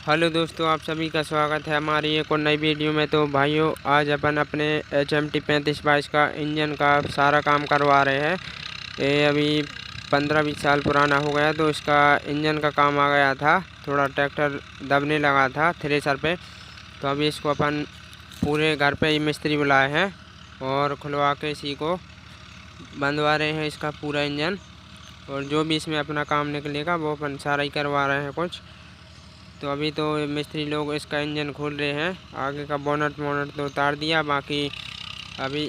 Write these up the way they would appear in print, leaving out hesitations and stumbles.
Hello दोस्तों, आप सभी का स्वागत है हमारी एक और नई वीडियो में। तो भाइयों, आज अपन अपने HMT 3522 का इंजन का सारा काम करवा रहे हैं। ये अभी 15-20 साल पुराना हो गया, तो इसका इंजन का काम आ गया था। थोड़ा ट्रैक्टर दबने लगा था थ्रेसर पे, तो अभी इसको अपन पूरे घर पे ही मिस्त्री बुलाए हैं और खुलवा के इसी को बंधवा रहे हैं, इसका पूरा इंजन। और जो भी इसमें अपना काम निकलेगा वो अपन सारा ही करवा रहे हैं कुछ। तो अभी तो मिस्त्री लोग इसका इंजन खोल रहे हैं। आगे का बोनट तो उतार दिया, बाकी अभी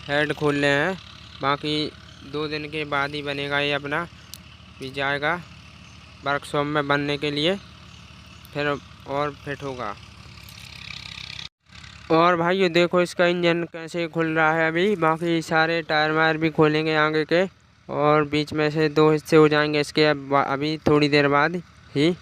हेड खोल रहे हैं। बाकी 2 दिन के बाद ही बनेगा ये अपना, भी जाएगा वर्कशॉप में बनने के लिए, फिर और फिट होगा। और भाइयों देखो इसका इंजन कैसे खुल रहा है अभी। बाकी सारे टायर वायर भी खोलेंगे आगे के, और बीच में से 2 हिस्से हो जाएंगे इसके अभी थोड़ी देर बाद ही।